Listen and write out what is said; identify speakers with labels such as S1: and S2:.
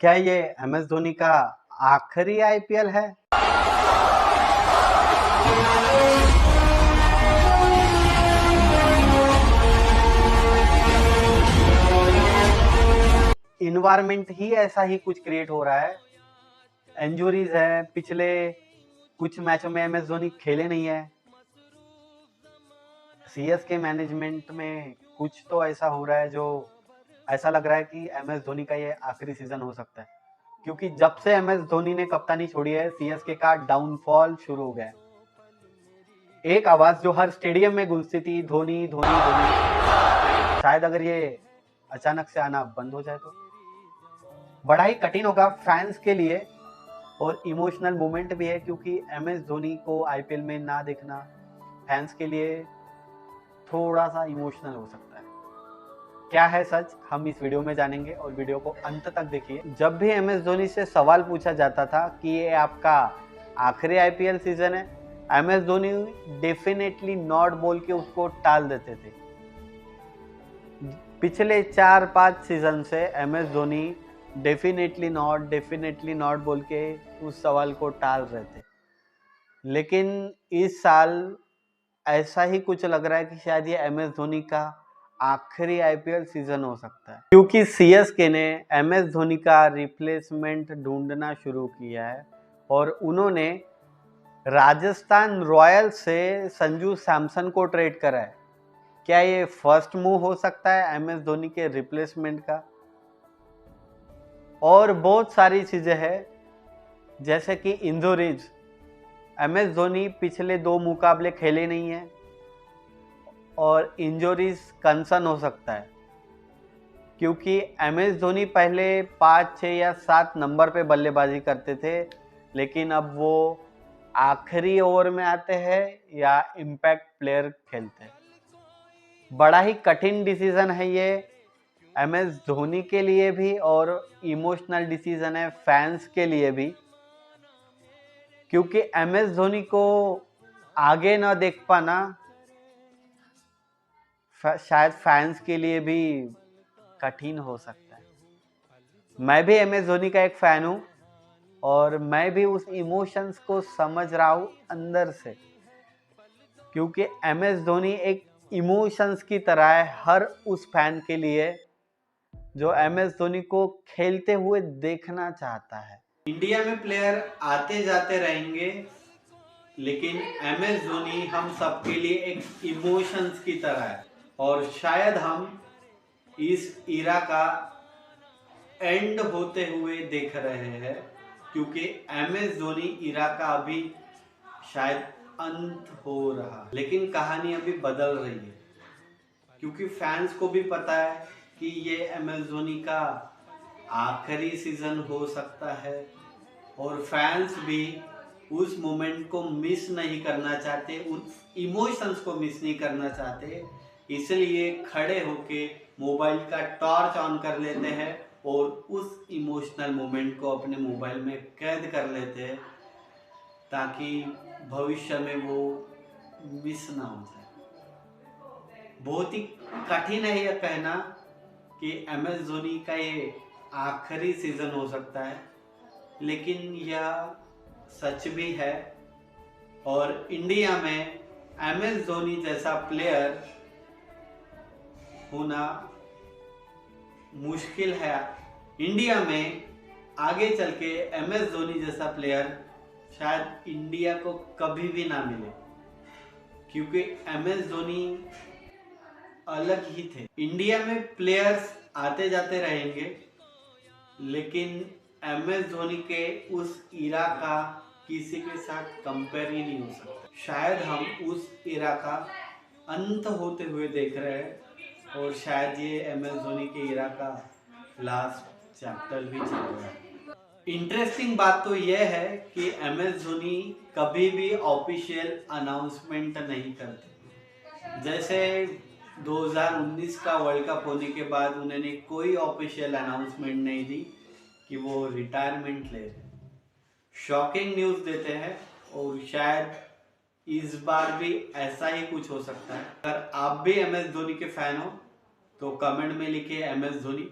S1: क्या ये M S Dhoni का आखिरी आईपीएल है? इन्वायरमेंट ही ऐसा ही कुछ क्रिएट हो रहा है। इंजुरीज है, पिछले कुछ मैचों में एम एस धोनी खेले नहीं है। सीएसके मैनेजमेंट में कुछ तो ऐसा हो रहा है जो ऐसा लग रहा है कि एम एस धोनी का ये आखिरी सीजन हो सकता है, क्योंकि जब से एम एस धोनी ने कप्तानी छोड़ी है सीएसके का डाउनफॉल शुरू हो गया है। एक आवाज जो हर स्टेडियम में गूंजती थी, धोनी धोनी धोनी, शायद अगर ये अचानक से आना बंद हो जाए तो बड़ा ही कठिन होगा फैंस के लिए, और इमोशनल मोमेंट भी है, क्योंकि एम एस धोनी को आईपीएल में ना देखना फैंस के लिए थोड़ा सा इमोशनल हो सकता है। क्या है सच, हम इस वीडियो में जानेंगे, और वीडियो को अंत तक देखिए। जब भी एम एस धोनी से सवाल पूछा जाता था कि ये आपका आखिरी आईपीएल सीजन है, M S Dhoni definitely not बोल के उसको टाल देते थे। पिछले 4-5 सीजन से M S Dhoni definitely not बोल के उस सवाल को टाल रहे थे, लेकिन इस साल ऐसा ही कुछ लग रहा है कि शायद ये एम एस धोनी का आखिरी आईपीएल सीजन हो सकता है, क्योंकि सीएसके ने एम एस धोनी का रिप्लेसमेंट ढूंढना शुरू किया है और उन्होंने राजस्थान रॉयल्स से संजू सैमसन को ट्रेड करा है। क्या ये फर्स्ट मूव हो सकता है एम एस धोनी के रिप्लेसमेंट का? और बहुत सारी चीजें हैं, जैसे कि इंजरीज। एम एस धोनी पिछले 2 मुकाबले खेले नहीं है और इंजरीज कंसर्न हो सकता है, क्योंकि एम एस धोनी पहले 5, 6 या 7 नंबर पे बल्लेबाजी करते थे, लेकिन अब वो आखिरी ओवर में आते हैं या इम्पैक्ट प्लेयर खेलते हैं। बड़ा ही कठिन डिसीजन है ये एम एस धोनी के लिए भी, और इमोशनल डिसीजन है फैंस के लिए भी, क्योंकि एम एस धोनी को आगे ना देख पाना शायद फैंस के लिए भी कठिन हो सकता है। मैं भी एम एस धोनी का एक फैन हूं और मैं भी उस इमोशंस को समझ रहा हूं अंदर से, क्योंकि एम एस धोनी एक इमोशंस की तरह है हर उस फैन के लिए जो एम एस धोनी को खेलते हुए देखना चाहता है। इंडिया में प्लेयर आते जाते रहेंगे, लेकिन एम एस धोनी हम सबके लिए एक इमोशंस की तरह है, और शायद हम इस इरा का एंड होते हुए देख रहे हैं, क्योंकि एम एस धोनी इरा का अभी शायद अंत हो रहा, लेकिन कहानी अभी बदल रही है, क्योंकि फैंस को भी पता है कि ये एम एस धोनी का आखिरी सीजन हो सकता है, और फैंस भी उस मोमेंट को मिस नहीं करना चाहते, उस इमोशंस को मिस नहीं करना चाहते, इसलिए खड़े होके मोबाइल का टॉर्च ऑन कर लेते हैं और उस इमोशनल मोमेंट को अपने मोबाइल में कैद कर लेते हैं, ताकि भविष्य में वो मिस ना हो जाए। बहुत ही कठिन है यह कहना कि एम एस धोनी का ये आखिरी सीजन हो सकता है, लेकिन यह सच भी है, और इंडिया में एम एस धोनी जैसा प्लेयर होना मुश्किल है। इंडिया में आगे चल के एम एस धोनी जैसा प्लेयर शायद इंडिया को कभी भी ना मिले, क्योंकि एम एस धोनी अलग ही थे। इंडिया में प्लेयर्स आते जाते रहेंगे, लेकिन एम एस धोनी के उस इरा का किसी के साथ कंपेयर ही नहीं हो सकता। शायद हम उस इरा का अंत होते हुए देख रहे हैं, और शायद ये एम एस धोनी के इरा का लास्ट चैप्टर भी चल रहा है। इंटरेस्टिंग बात तो यह है कि एम एस धोनी कभी भी ऑफिशियल अनाउंसमेंट नहीं करते। जैसे 2019 का वर्ल्ड कप होने के बाद उन्होंने कोई ऑफिशियल अनाउंसमेंट नहीं दी कि वो रिटायरमेंट ले रहे। शॉकिंग न्यूज़ देते हैं, और शायद इस बार भी ऐसा ही कुछ हो सकता है। अगर आप भी एम एस धोनी के फैन हो तो कमेंट में लिखिए एम एस धोनी।